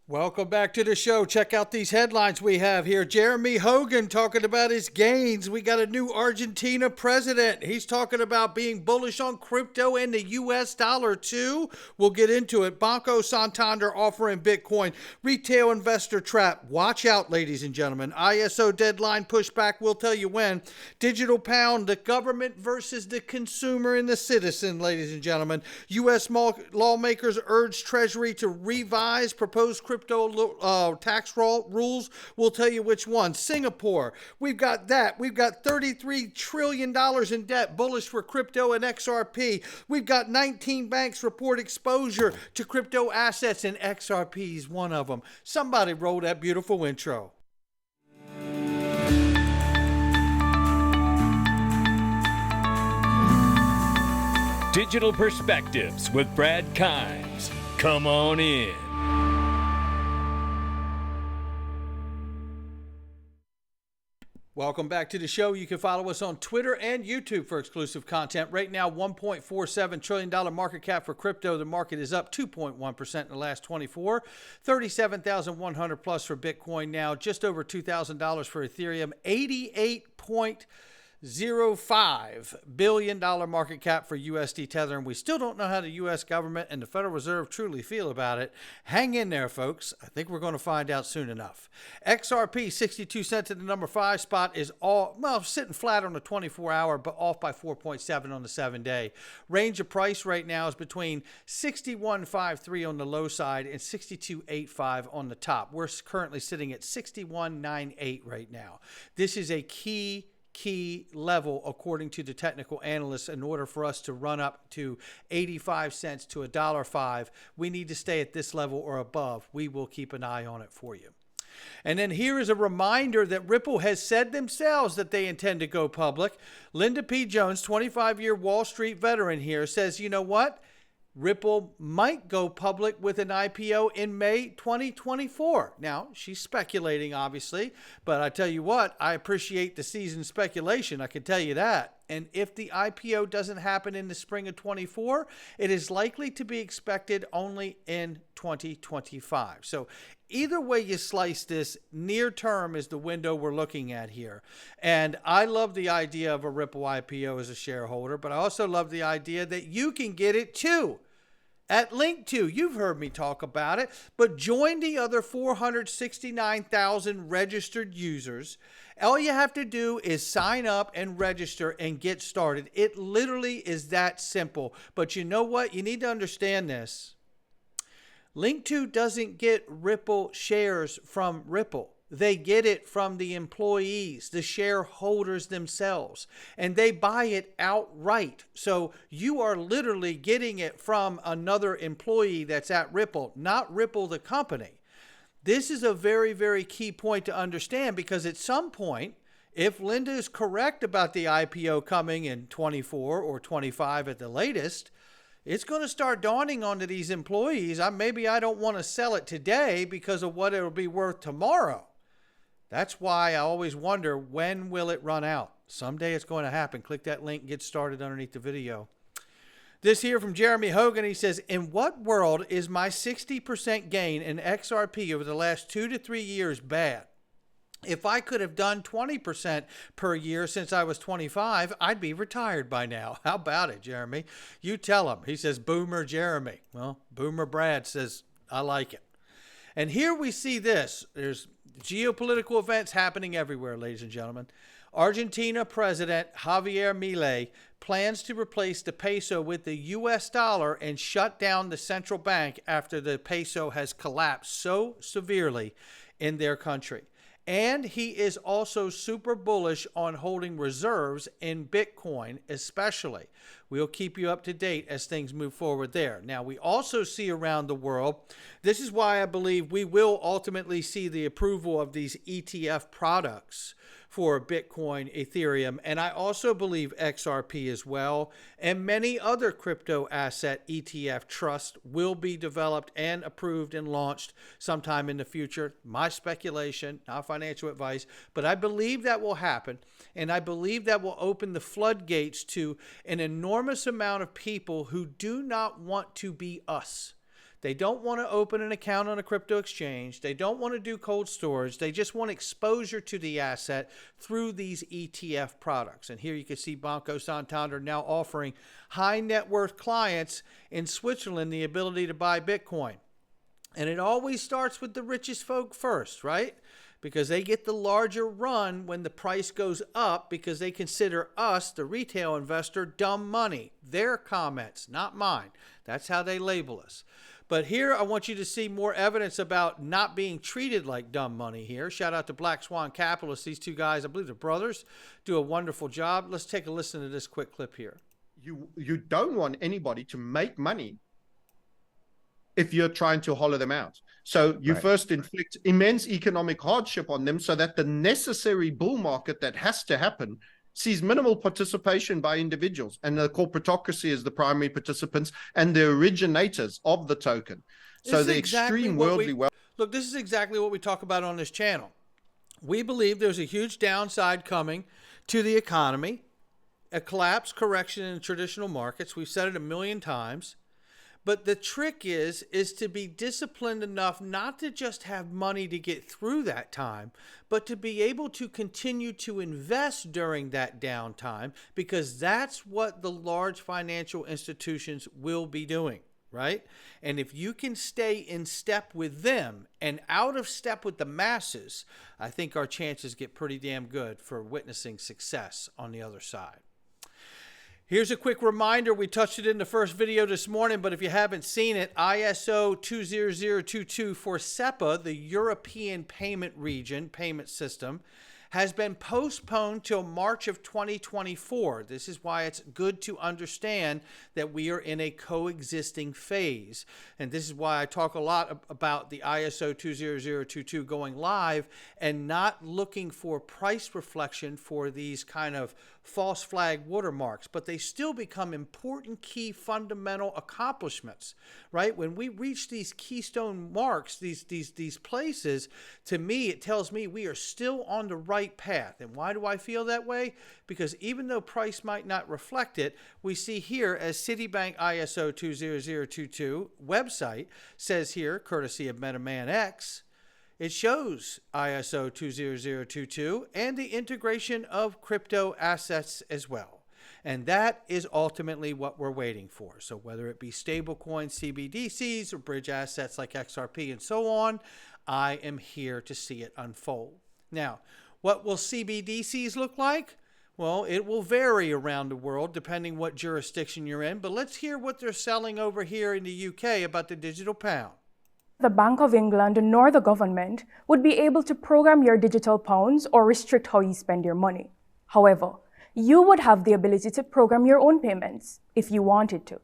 Welcome back to the show. Check out these headlines we have here. Jeremy Hogan talking about his gains. We got a new Argentina president. He's talking about being bullish on crypto and the US dollar too. We'll get into it. Banco Santander offering Bitcoin. Retail investor trap. Watch out, ladies and gentlemen. ISO deadline pushback. We'll tell you when. Digital pound. The government versus the consumer and the citizen, ladies and gentlemen. US lawmakers urge Treasury to revise proposed crypto tax rules. We'll tell you which one. Singapore, we've got that. We've got $33 trillion in debt, bullish for crypto and XRP. We've got 19 banks report exposure to crypto assets, and XRP is one of them. Somebody roll that beautiful intro. Digital Perspectives with Brad Kimes. Come on in. Welcome back to the show. You can follow us on Twitter and YouTube for exclusive content. Right now, $1.47 trillion market cap for crypto. The market is up 2.1% in the last 24. 37,100 plus for Bitcoin now. Just over $2,000 for Ethereum. $88.05 billion market cap for USD Tether, and we still don't know how the U.S. government and the Federal Reserve truly feel about it. Hang in there, folks. I think we're going to find out soon enough. XRP, 62 cents at the number 5 spot, is sitting flat on the 24-hour, but off by 4.7 on the 7-day. Range of price right now is between 61.53 on the low side and 62.85 on the top. We're currently sitting at 61.98 right now. This is a key level according to the technical analysts. In order for us to run up to 85 cents to $1.05, we need to stay at this level or above. We will keep an eye on it for you. And then here is a reminder that Ripple has said themselves that they intend to go public. Linda P. Jones, 25-year Wall Street veteran here, says, you know what? Ripple might go public with an IPO in May 2024. Now, she's speculating, obviously, but I tell you what, I appreciate the seasoned speculation. I can tell you that. And if the IPO doesn't happen in the spring of 24, it is likely to be expected only in 2025. So either way you slice this, near term is the window we're looking at here. And I love the idea of a Ripple IPO as a shareholder, but I also love the idea that you can get it too. At Link2, you've heard me talk about it, but join the other 469,000 registered users. All you have to do is sign up and register and get started. It literally is that simple. But you know what? You need to understand this. Link2 doesn't get Ripple shares from Ripple. They get it from the employees, the shareholders themselves, and they buy it outright. So you are literally getting it from another employee that's at Ripple, not Ripple the company. This is a very, very key point to understand, because at some point, if Linda is correct about the IPO coming in 24 or 25 at the latest, it's going to start dawning onto these employees, maybe I don't want to sell it today because of what it'll be worth tomorrow. That's why I always wonder, when will it run out? Someday it's going to happen. Click that link and get started underneath the video. This here from Jeremy Hogan. He says, in what world is my 60% gain in XRP over the last 2 to 3 years bad? If I could have done 20% per year since I was 25, I'd be retired by now. How about it, Jeremy? You tell him. He says, Boomer Jeremy. Well, Boomer Brad says, I like it. And here we see this. There's geopolitical events happening everywhere, ladies and gentlemen. Argentina President Javier Milei plans to replace the peso with the US dollar and shut down the central bank after the peso has collapsed so severely in their country. And he is also super bullish on holding reserves in Bitcoin, especially. We'll keep you up to date as things move forward there. Now, we also see around the world, this is why I believe we will ultimately see the approval of these ETF products for Bitcoin, Ethereum, and I also believe XRP as well, and many other crypto asset ETF trusts will be developed and approved and launched sometime in the future. My speculation, not financial advice, but I believe that will happen, and I believe that will open the floodgates to an enormous amount of people who do not want to be us. They don't want to open an account on a crypto exchange. They don't want to do cold storage. They just want exposure to the asset through these ETF products. And here you can see Banco Santander now offering high net worth clients in Switzerland the ability to buy Bitcoin. And it always starts with the richest folk first, right? Because they get the larger run when the price goes up because they consider us, the retail investor, dumb money. Their comments, not mine. That's how they label us. But here I want you to see more evidence about not being treated like dumb money here. Shout out to Black Swan Capitalists. These two guys, I believe they're brothers, do a wonderful job. Let's take a listen to this quick clip here. You don't want anybody to make money if you're trying to hollow them out. So you first inflict immense economic hardship on them so that the necessary bull market that has to happen sees minimal participation by individuals. And the corporatocracy is the primary participants and the originators of the token. So the extreme worldly wealth. Look, this is exactly what we talk about on this channel. We believe there's a huge downside coming to the economy, a collapse, correction in traditional markets. We've said it a million times. But the trick is to be disciplined enough not to just have money to get through that time, but to be able to continue to invest during that downtime, because that's what the large financial institutions will be doing, right? And if you can stay in step with them and out of step with the masses, I think our chances get pretty damn good for witnessing success on the other side. Here's a quick reminder. We touched it in the first video this morning, but if you haven't seen it, ISO 20022 for SEPA, the European payment system, has been postponed till March of 2024. This is why it's good to understand that we are in a coexisting phase. And this is why I talk a lot about the ISO 20022 going live and not looking for price reflection for these kind of false flag watermarks, but they still become important key fundamental accomplishments, right? When we reach these keystone marks, these places, to me, it tells me we are still on the right path. And why do I feel that way? Because even though price might not reflect it, we see here as Citibank ISO 20022 website says here, courtesy of MetaMan X, it shows ISO 20022 and the integration of crypto assets as well. And that is ultimately what we're waiting for. So whether it be stablecoins, CBDCs, or bridge assets like XRP and so on, I am here to see it unfold. Now, what will CBDCs look like? Well, it will vary around the world depending what jurisdiction you're in. But let's hear what they're selling over here in the UK about the digital pound. The Bank of England nor the government would be able to program your digital pounds or restrict how you spend your money. However, you would have the ability to program your own payments if you wanted to.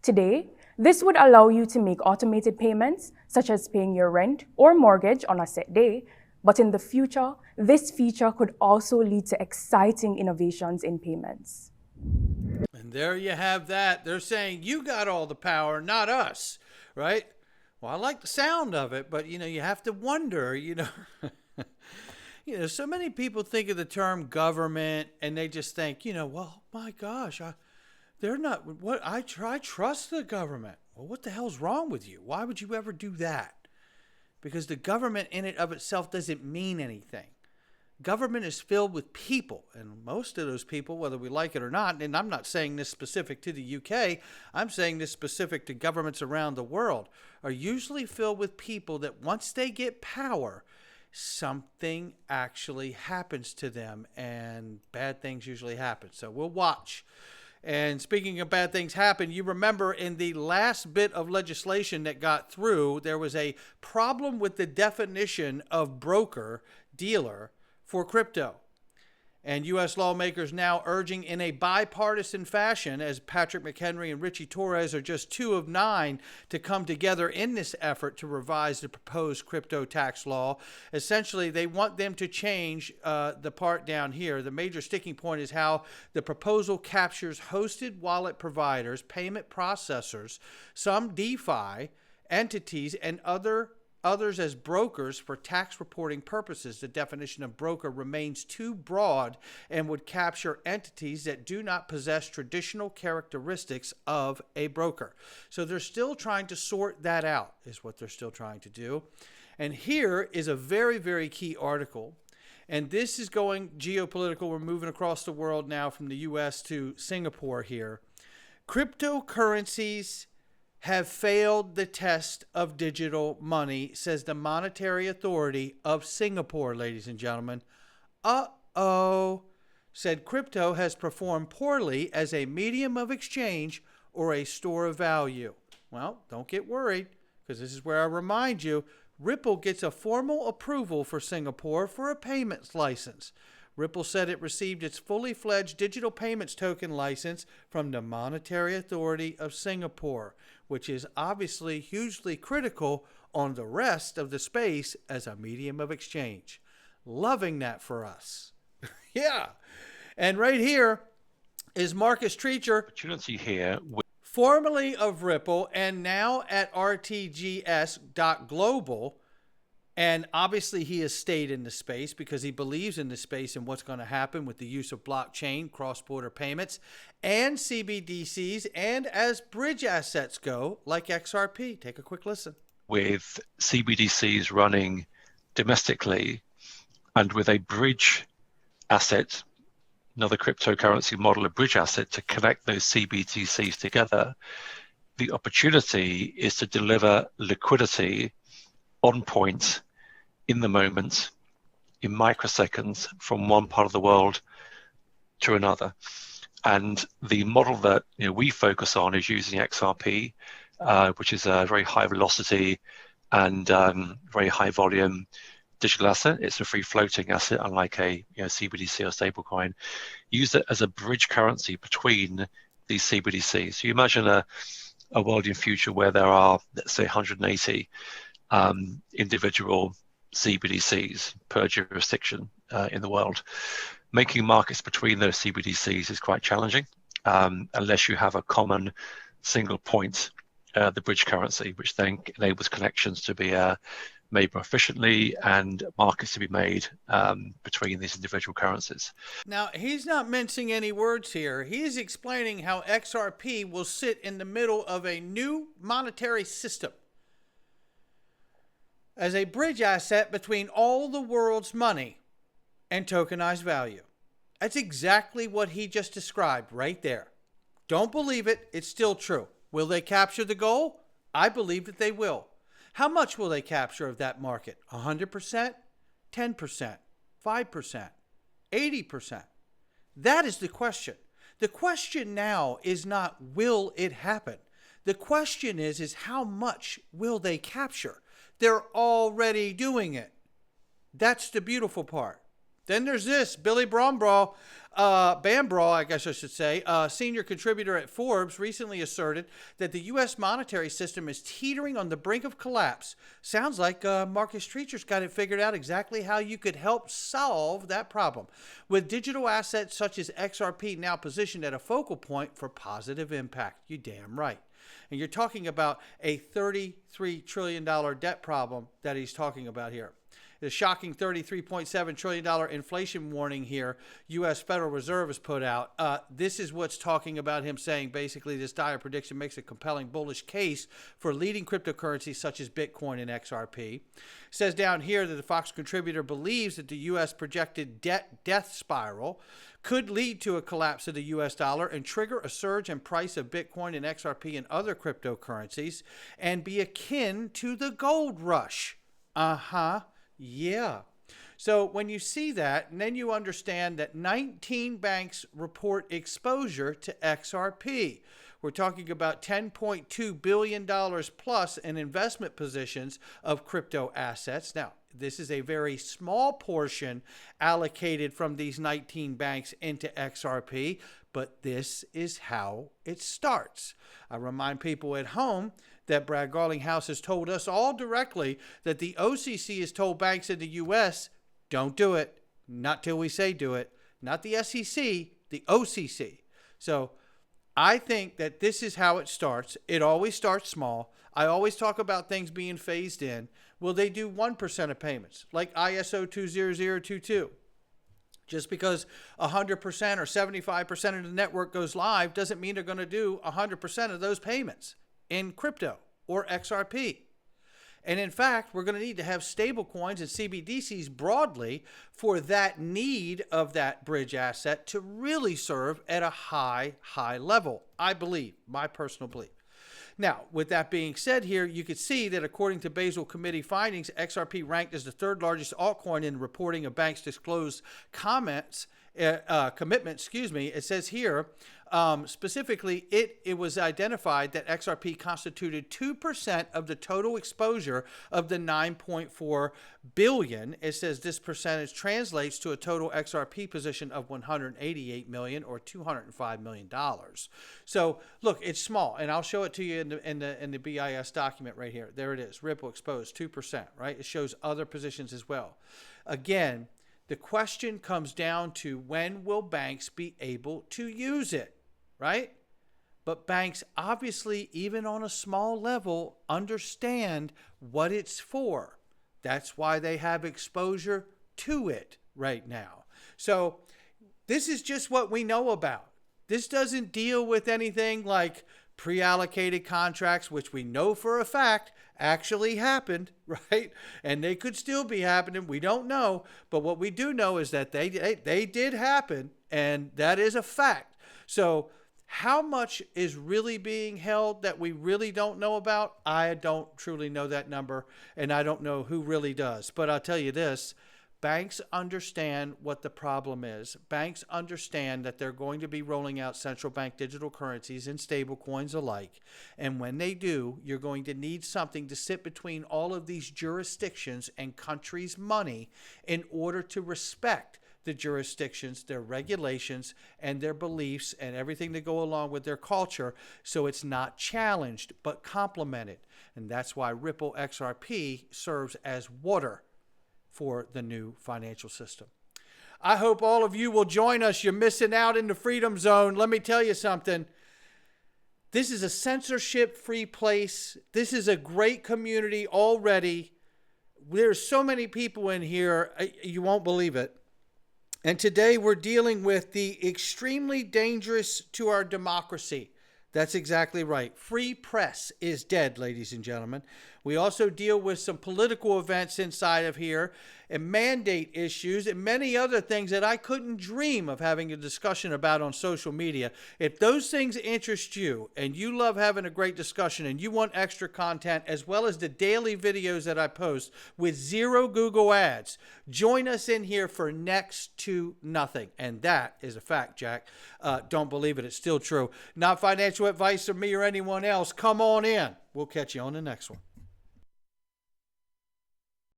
Today, this would allow you to make automated payments, such as paying your rent or mortgage on a set day, but in the future, this feature could also lead to exciting innovations in payments. And there you have that. They're saying you got all the power, not us, right? Well, I like the sound of it, but, you have to wonder, so many people think of the term government and they just think, well, my gosh, they're not, I trust the government. Well, what the hell's wrong with you? Why would you ever do that? Because the government in and of itself doesn't mean anything. Government is filled with people, and most of those people, whether we like it or not, and I'm not saying this specific to the UK, I'm saying this specific to governments around the world, are usually filled with people that once they get power, something actually happens to them, and bad things usually happen. So we'll watch. And speaking of bad things happen, you remember in the last bit of legislation that got through, there was a problem with the definition of broker, dealer, for crypto. And U.S. lawmakers now urging in a bipartisan fashion, as Patrick McHenry and Richie Torres are just 2 of 9 to come together in this effort to revise the proposed crypto tax law. Essentially, they want them to change the part down here. The major sticking point is how the proposal captures hosted wallet providers, payment processors, some DeFi entities, and other others as brokers for tax reporting purposes. The definition of broker remains too broad and would capture entities that do not possess traditional characteristics of a broker. So they're still trying to sort that out, is what they're still trying to do. And here is a very, very key article. And this is going geopolitical. We're moving across the world now from the U.S. to Singapore here. Cryptocurrencies have failed the test of digital money, says the Monetary Authority of Singapore, ladies and gentlemen. Said crypto has performed poorly as a medium of exchange or a store of value. Well, don't get worried, because this is where I remind you, Ripple gets a formal approval for Singapore for a payments license. Ripple said it received its fully fledged digital payments token license from the Monetary Authority of Singapore, which is obviously hugely critical on the rest of the space as a medium of exchange. Loving that for us. Yeah. And right here is Marcus Treacher, Opportunity here. formerly of Ripple and now at RTGS.global. And obviously he has stayed in the space because he believes in the space and what's going to happen with the use of blockchain, cross-border payments, and CBDCs, and as bridge assets go, like XRP. Take a quick listen. With CBDCs running domestically and with a bridge asset, another cryptocurrency model, a bridge asset to connect those CBDCs together, the opportunity is to deliver liquidity on point in the moment, in microseconds, from one part of the world to another. And the model that we focus on is using XRP, which is a very high velocity and very high volume digital asset. It's a free floating asset, unlike a CBDC or stablecoin. Use it as a bridge currency between these CBDCs. So you imagine a world in future where there are, let's say, 180 individual CBDCs per jurisdiction in the world. Making markets between those CBDCs is quite challenging unless you have a common single point, the bridge currency, which then enables connections to be made more efficiently and markets to be made between these individual currencies. Now, he's not mincing any words here. He's explaining how XRP will sit in the middle of a new monetary system as a bridge asset between all the world's money and tokenized value. That's exactly what he just described right there. Don't believe it. It's still true. Will they capture the goal? I believe that they will. How much will they capture of that market? 100%? 10%? 5%? 80%? That is the question. The question now is not will it happen. The question is how much will they capture? They're already doing it. That's the beautiful part. Then there's this, Billy Bambraw, I guess I should say, senior contributor at Forbes, recently asserted that the U.S. monetary system is teetering on the brink of collapse. Sounds like Marcus Treacher's got it figured out exactly how you could help solve that problem. With digital assets such as XRP now positioned at a focal point for positive impact. You damn right. And you're talking about a $33 trillion debt problem that he's talking about here. The shocking $33.7 trillion inflation warning here U.S. Federal Reserve has put out. This is what's talking about him saying basically this dire prediction makes a compelling bullish case for leading cryptocurrencies such as Bitcoin and XRP. It says down here that the Fox contributor believes that the U.S. projected death spiral could lead to a collapse of the U.S. dollar and trigger a surge in price of Bitcoin and XRP and other cryptocurrencies and be akin to the gold rush. Yeah. So when you see that, and then you understand that 19 banks report exposure to XRP. We're talking about $10.2 billion plus in investment positions of crypto assets. Now, this is a very small portion allocated from these 19 banks into XRP, but this is how it starts. I remind people at home that Brad Garlinghouse has told us all directly that the OCC has told banks in the U.S., don't do it. Not till we say do it. Not the SEC, the OCC. So I think that this is how it starts. It always starts small. I always talk about things being phased in. Will they do 1% of payments like ISO 20022? Just because 100% or 75% of the network goes live doesn't mean they're going to do 100% of those payments in crypto or XRP. And in fact, we're going to need to have stable coins and CBDCs broadly for that need of that bridge asset to really serve at a high level, I believe, my personal belief. Now, with that being said here, you can see that according to Basel Committee findings, XRP ranked as the third largest altcoin in reporting of banks' disclosed commitment. It says here, specifically, it was identified that XRP constituted 2% of the total exposure of the 9.4 billion. It says this percentage translates to a total XRP position of 188 million or $205 million. So look, it's small, and I'll show it to you in the BIS document right here. There it is, Ripple exposed 2%, right? It shows other positions as well. Again, the question comes down to when will banks be able to use it, right? But banks obviously, even on a small level, understand what it's for. That's why they have exposure to it right now. So this is just what we know about. This doesn't deal with anything like pre-allocated contracts, which we know for a fact actually happened, right? And they could still be happening. We don't know. But what we do know is that they did happen, and that is a fact. So how much is really being held that we really don't know about? I don't truly know that number, and I don't know who really does. But I'll tell you this. Banks understand what the problem is. Banks understand that they're going to be rolling out central bank digital currencies and stable coins alike. And when they do, you're going to need something to sit between all of these jurisdictions and countries' money in order to respect the jurisdictions, their regulations, and their beliefs, and everything that go along with their culture, so it's not challenged but complemented. And that's why Ripple XRP serves as water for the new financial system. I hope all of you will join us. You're missing out in the freedom zone. Let me tell you something. This is a censorship-free place. This is a great community already. There's so many people in here, you won't believe it. And today we're dealing with the extremely dangerous to our democracy. That's exactly right. Free press is dead, ladies and gentlemen. We also deal with some political events inside of here and mandate issues and many other things that I couldn't dream of having a discussion about on social media. If those things interest you and you love having a great discussion and you want extra content as well as the daily videos that I post with 0 Google ads, join us in here for next to nothing. And that is a fact, Jack. Don't believe it. It's still true. Not financial advice from me or anyone else. Come on in. We'll catch you on the next one.